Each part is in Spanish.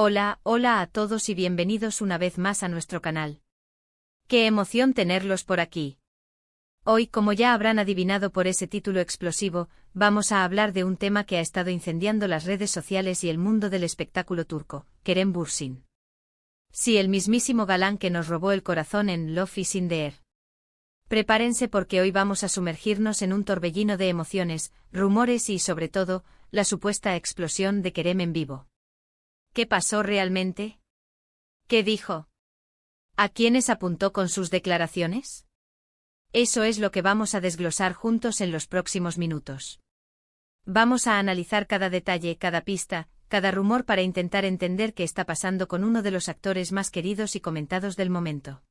Hola a todos y bienvenidos una vez más a nuestro canal. ¡Qué emoción tenerlos por aquí! Hoy, como ya habrán adivinado por ese título explosivo, vamos a hablar de un tema que ha estado incendiando las redes sociales y el mundo del espectáculo turco, Kerem Bürsin. Sí, el mismísimo galán que nos robó el corazón en Love is in the Air. Prepárense porque hoy vamos a sumergirnos en un torbellino de emociones, rumores y, sobre todo, la supuesta explosión de Kerem en vivo. ¿Qué pasó realmente? ¿Qué dijo? ¿A quiénes apuntó con sus declaraciones? Eso es lo que vamos a desglosar juntos en los próximos minutos. Vamos a analizar cada detalle, cada pista, cada rumor para intentar entender qué está pasando con uno de los actores más queridos y comentados del momento.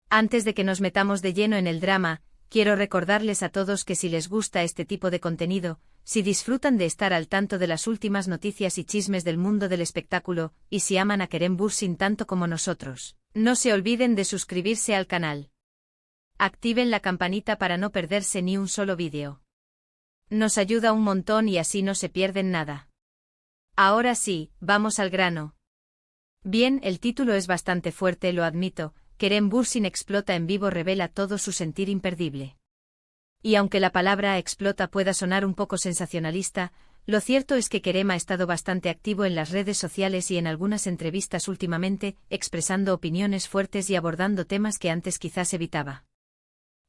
Antes de que nos metamos de lleno en el drama, quiero recordarles a todos que si les gusta este tipo de contenido, si disfrutan de estar al tanto de las últimas noticias y chismes del mundo del espectáculo, y si aman a Kerem Bürsin tanto como nosotros, no se olviden de suscribirse al canal. Activen la campanita para no perderse ni un solo vídeo. Nos ayuda un montón y así no se pierden nada. Ahora sí, vamos al grano. Bien, el título es bastante fuerte, lo admito. Kerem Bürsin explota en vivo, revela todo su sentir imperdible. Y aunque la palabra explota pueda sonar un poco sensacionalista, lo cierto es que Kerem ha estado bastante activo en las redes sociales y en algunas entrevistas últimamente, expresando opiniones fuertes y abordando temas que antes quizás evitaba.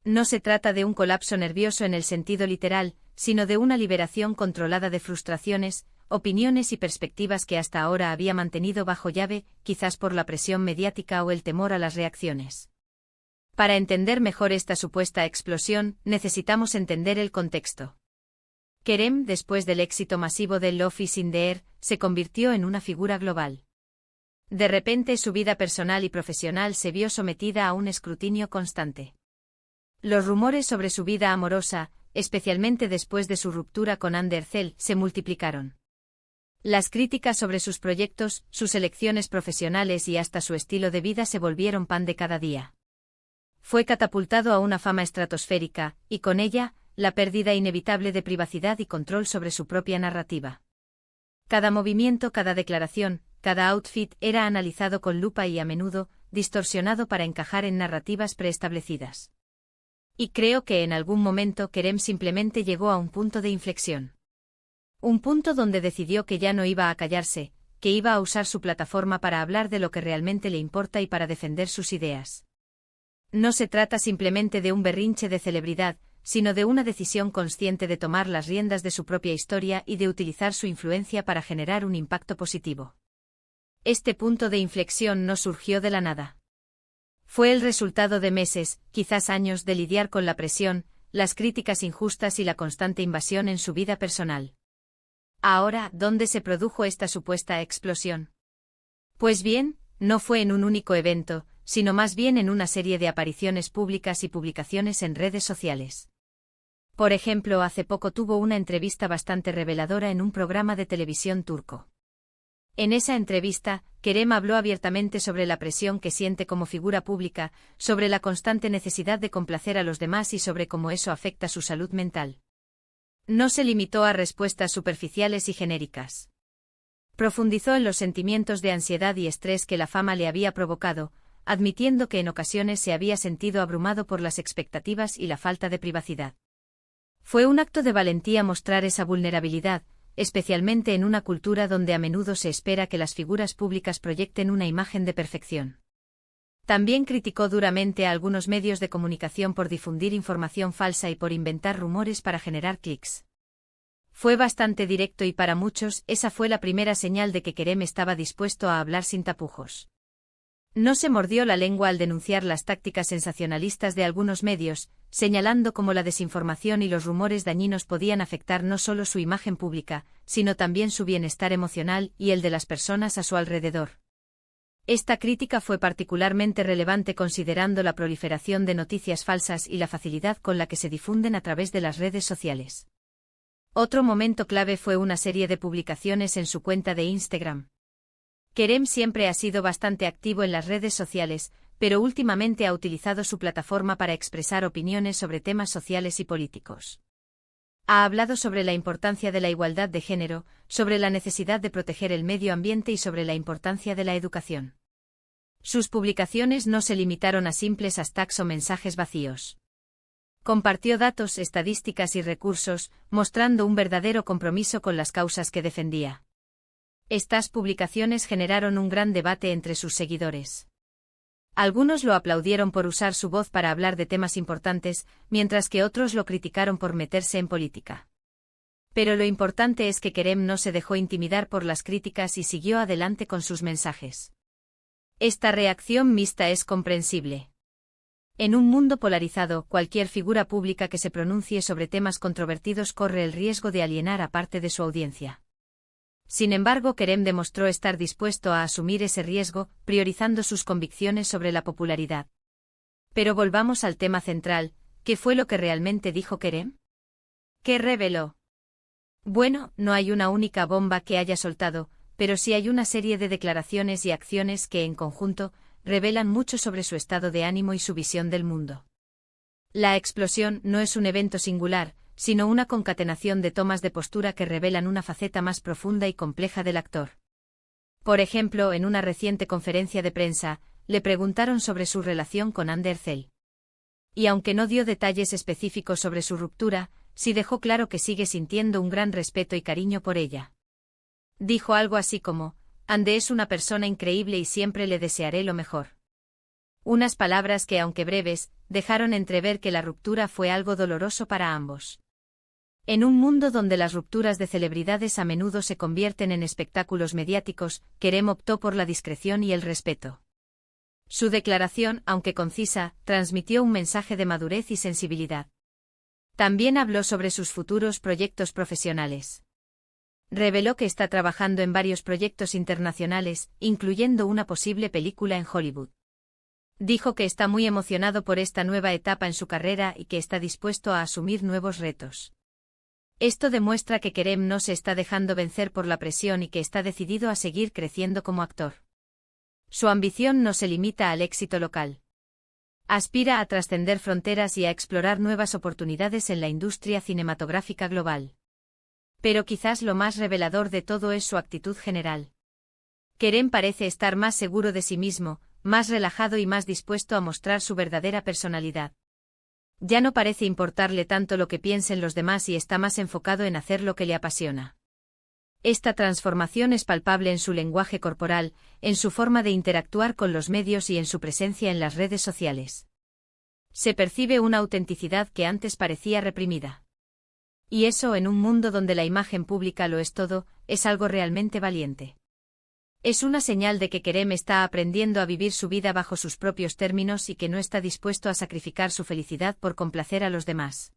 No se trata de un colapso nervioso en el sentido literal, sino de una liberación controlada de frustraciones, opiniones y perspectivas que hasta ahora había mantenido bajo llave, quizás por la presión mediática o el temor a las reacciones. Para entender mejor esta supuesta explosión, necesitamos entender el contexto. Kerem, después del éxito masivo de Love is in the Air, se convirtió en una figura global. De repente su vida personal y profesional se vio sometida a un escrutinio constante. Los rumores sobre su vida amorosa, especialmente después de su ruptura con Hande Erçel, se multiplicaron. Las críticas sobre sus proyectos, sus elecciones profesionales y hasta su estilo de vida se volvieron pan de cada día. Fue catapultado a una fama estratosférica, y con ella, la pérdida inevitable de privacidad y control sobre su propia narrativa. Cada movimiento, cada declaración, cada outfit era analizado con lupa y a menudo, distorsionado para encajar en narrativas preestablecidas. Y creo que en algún momento Kerem simplemente llegó a un punto de inflexión. Un punto donde decidió que ya no iba a callarse, que iba a usar su plataforma para hablar de lo que realmente le importa y para defender sus ideas. No se trata simplemente de un berrinche de celebridad, sino de una decisión consciente de tomar las riendas de su propia historia y de utilizar su influencia para generar un impacto positivo. Este punto de inflexión no surgió de la nada. Fue el resultado de meses, quizás años, de lidiar con la presión, las críticas injustas y la constante invasión en su vida personal. Ahora, ¿dónde se produjo esta supuesta explosión? Pues bien, no fue en un único evento, sino más bien en una serie de apariciones públicas y publicaciones en redes sociales. Por ejemplo, hace poco tuvo una entrevista bastante reveladora en un programa de televisión turco. En esa entrevista, Kerem habló abiertamente sobre la presión que siente como figura pública, sobre la constante necesidad de complacer a los demás y sobre cómo eso afecta su salud mental. No se limitó a respuestas superficiales y genéricas. Profundizó en los sentimientos de ansiedad y estrés que la fama le había provocado, admitiendo que en ocasiones se había sentido abrumado por las expectativas y la falta de privacidad. Fue un acto de valentía mostrar esa vulnerabilidad, especialmente en una cultura donde a menudo se espera que las figuras públicas proyecten una imagen de perfección. También criticó duramente a algunos medios de comunicación por difundir información falsa y por inventar rumores para generar clics. Fue bastante directo y para muchos esa fue la primera señal de que Kerem estaba dispuesto a hablar sin tapujos. No se mordió la lengua al denunciar las tácticas sensacionalistas de algunos medios, señalando cómo la desinformación y los rumores dañinos podían afectar no solo su imagen pública, sino también su bienestar emocional y el de las personas a su alrededor. Esta crítica fue particularmente relevante considerando la proliferación de noticias falsas y la facilidad con la que se difunden a través de las redes sociales. Otro momento clave fue una serie de publicaciones en su cuenta de Instagram. Kerem siempre ha sido bastante activo en las redes sociales, pero últimamente ha utilizado su plataforma para expresar opiniones sobre temas sociales y políticos. Ha hablado sobre la importancia de la igualdad de género, sobre la necesidad de proteger el medio ambiente y sobre la importancia de la educación. Sus publicaciones no se limitaron a simples hashtags o mensajes vacíos. Compartió datos, estadísticas y recursos, mostrando un verdadero compromiso con las causas que defendía. Estas publicaciones generaron un gran debate entre sus seguidores. Algunos lo aplaudieron por usar su voz para hablar de temas importantes, mientras que otros lo criticaron por meterse en política. Pero lo importante es que Kerem no se dejó intimidar por las críticas y siguió adelante con sus mensajes. Esta reacción mixta es comprensible. En un mundo polarizado, cualquier figura pública que se pronuncie sobre temas controvertidos corre el riesgo de alienar a parte de su audiencia. Sin embargo, Kerem demostró estar dispuesto a asumir ese riesgo, priorizando sus convicciones sobre la popularidad. Pero volvamos al tema central, ¿qué fue lo que realmente dijo Kerem? ¿Qué reveló? Bueno, no hay una única bomba que haya soltado, pero sí hay una serie de declaraciones y acciones que, en conjunto, revelan mucho sobre su estado de ánimo y su visión del mundo. La explosión no es un evento singular, sino una concatenación de tomas de postura que revelan una faceta más profunda y compleja del actor. Por ejemplo, en una reciente conferencia de prensa, le preguntaron sobre su relación con Ander Zell. Y aunque no dio detalles específicos sobre su ruptura, sí dejó claro que sigue sintiendo un gran respeto y cariño por ella. Dijo algo así como, Ande es una persona increíble y siempre le desearé lo mejor. Unas palabras que, aunque breves, dejaron entrever que la ruptura fue algo doloroso para ambos. En un mundo donde las rupturas de celebridades a menudo se convierten en espectáculos mediáticos, Kerem optó por la discreción y el respeto. Su declaración, aunque concisa, transmitió un mensaje de madurez y sensibilidad. También habló sobre sus futuros proyectos profesionales. Reveló que está trabajando en varios proyectos internacionales, incluyendo una posible película en Hollywood. Dijo que está muy emocionado por esta nueva etapa en su carrera y que está dispuesto a asumir nuevos retos. Esto demuestra que Kerem no se está dejando vencer por la presión y que está decidido a seguir creciendo como actor. Su ambición no se limita al éxito local. Aspira a trascender fronteras y a explorar nuevas oportunidades en la industria cinematográfica global. Pero quizás lo más revelador de todo es su actitud general. Kerem parece estar más seguro de sí mismo, más relajado y más dispuesto a mostrar su verdadera personalidad. Ya no parece importarle tanto lo que piensen los demás y está más enfocado en hacer lo que le apasiona. Esta transformación es palpable en su lenguaje corporal, en su forma de interactuar con los medios y en su presencia en las redes sociales. Se percibe una autenticidad que antes parecía reprimida. Y eso, en un mundo donde la imagen pública lo es todo, es algo realmente valiente. Es una señal de que Kerem está aprendiendo a vivir su vida bajo sus propios términos y que no está dispuesto a sacrificar su felicidad por complacer a los demás.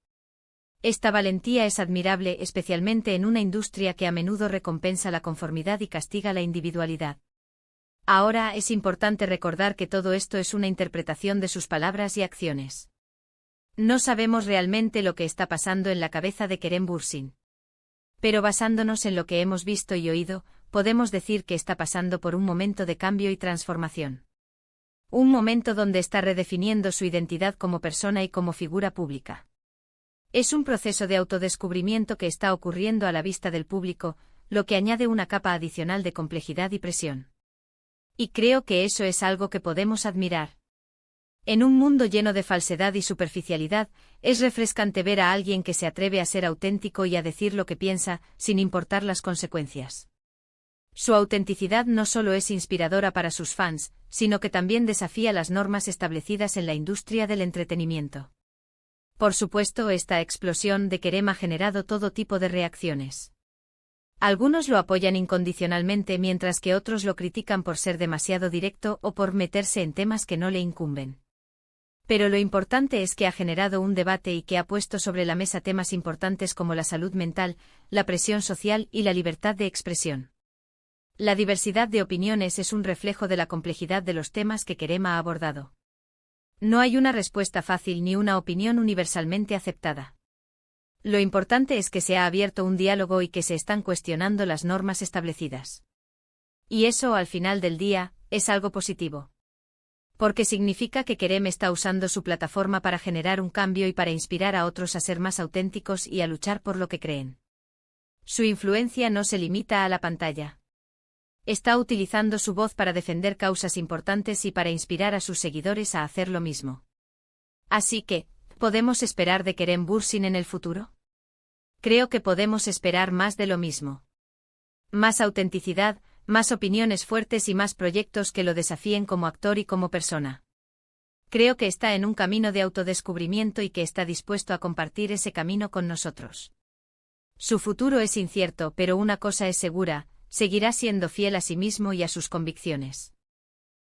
Esta valentía es admirable, especialmente en una industria que a menudo recompensa la conformidad y castiga la individualidad. Ahora es importante recordar que todo esto es una interpretación de sus palabras y acciones. No sabemos realmente lo que está pasando en la cabeza de Kerem Bürsin. Pero basándonos en lo que hemos visto y oído, podemos decir que está pasando por un momento de cambio y transformación. Un momento donde está redefiniendo su identidad como persona y como figura pública. Es un proceso de autodescubrimiento que está ocurriendo a la vista del público, lo que añade una capa adicional de complejidad y presión. Y creo que eso es algo que podemos admirar. En un mundo lleno de falsedad y superficialidad, es refrescante ver a alguien que se atreve a ser auténtico y a decir lo que piensa, sin importar las consecuencias. Su autenticidad no solo es inspiradora para sus fans, sino que también desafía las normas establecidas en la industria del entretenimiento. Por supuesto, esta explosión de Kerem ha generado todo tipo de reacciones. Algunos lo apoyan incondicionalmente mientras que otros lo critican por ser demasiado directo o por meterse en temas que no le incumben. Pero lo importante es que ha generado un debate y que ha puesto sobre la mesa temas importantes como la salud mental, la presión social y la libertad de expresión. La diversidad de opiniones es un reflejo de la complejidad de los temas que Kerem ha abordado. No hay una respuesta fácil ni una opinión universalmente aceptada. Lo importante es que se ha abierto un diálogo y que se están cuestionando las normas establecidas. Y eso, al final del día, es algo positivo. Porque significa que Kerem está usando su plataforma para generar un cambio y para inspirar a otros a ser más auténticos y a luchar por lo que creen. Su influencia no se limita a la pantalla. Está utilizando su voz para defender causas importantes y para inspirar a sus seguidores a hacer lo mismo. Así que, ¿podemos esperar de Kerem Bürsin en el futuro? Creo que podemos esperar más de lo mismo. Más autenticidad, más opiniones fuertes y más proyectos que lo desafíen como actor y como persona. Creo que está en un camino de autodescubrimiento y que está dispuesto a compartir ese camino con nosotros. Su futuro es incierto, pero una cosa es segura: seguirá siendo fiel a sí mismo y a sus convicciones.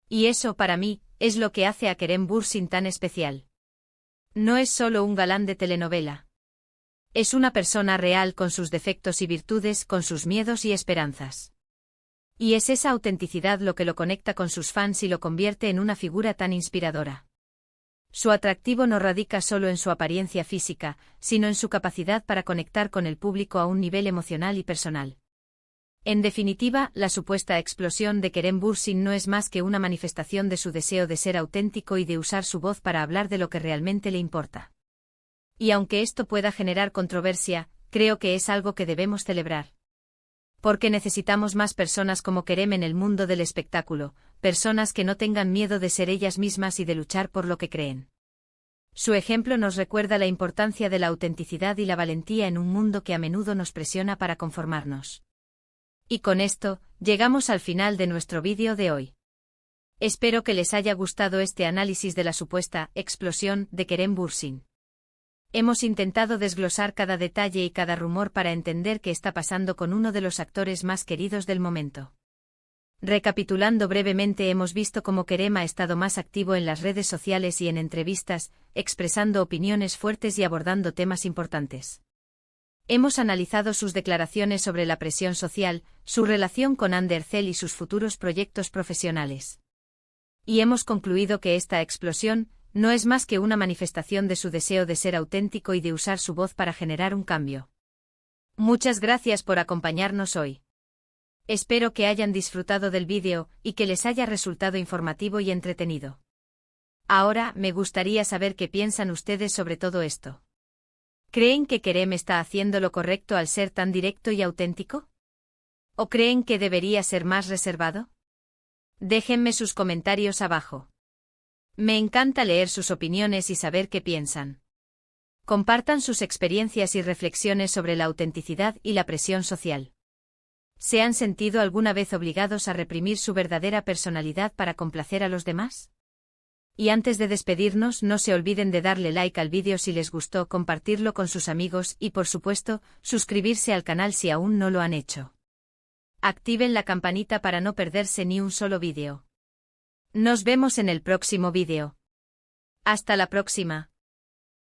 Y eso, para mí, es lo que hace a Kerem Bürsin tan especial. No es solo un galán de telenovela. Es una persona real con sus defectos y virtudes, con sus miedos y esperanzas. Y es esa autenticidad lo que lo conecta con sus fans y lo convierte en una figura tan inspiradora. Su atractivo no radica solo en su apariencia física, sino en su capacidad para conectar con el público a un nivel emocional y personal. En definitiva, la supuesta explosión de Kerem Bürsin no es más que una manifestación de su deseo de ser auténtico y de usar su voz para hablar de lo que realmente le importa. Y aunque esto pueda generar controversia, creo que es algo que debemos celebrar. Porque necesitamos más personas como Kerem en el mundo del espectáculo, personas que no tengan miedo de ser ellas mismas y de luchar por lo que creen. Su ejemplo nos recuerda la importancia de la autenticidad y la valentía en un mundo que a menudo nos presiona para conformarnos. Y con esto, llegamos al final de nuestro vídeo de hoy. Espero que les haya gustado este análisis de la supuesta explosión de Kerem Bürsin. Hemos intentado desglosar cada detalle y cada rumor para entender qué está pasando con uno de los actores más queridos del momento. Recapitulando brevemente, hemos visto cómo Kerem ha estado más activo en las redes sociales y en entrevistas, expresando opiniones fuertes y abordando temas importantes. Hemos analizado sus declaraciones sobre la presión social, su relación con Ander Zel y sus futuros proyectos profesionales. Y hemos concluido que esta explosión no es más que una manifestación de su deseo de ser auténtico y de usar su voz para generar un cambio. Muchas gracias por acompañarnos hoy. Espero que hayan disfrutado del vídeo y que les haya resultado informativo y entretenido. Ahora, me gustaría saber qué piensan ustedes sobre todo esto. ¿Creen que Kerem está haciendo lo correcto al ser tan directo y auténtico? ¿O creen que debería ser más reservado? Déjenme sus comentarios abajo. Me encanta leer sus opiniones y saber qué piensan. Compartan sus experiencias y reflexiones sobre la autenticidad y la presión social. ¿Se han sentido alguna vez obligados a reprimir su verdadera personalidad para complacer a los demás? Y antes de despedirnos, no se olviden de darle like al vídeo si les gustó, compartirlo con sus amigos y, por supuesto, suscribirse al canal si aún no lo han hecho. Activen la campanita para no perderse ni un solo vídeo. Nos vemos en el próximo vídeo. Hasta la próxima.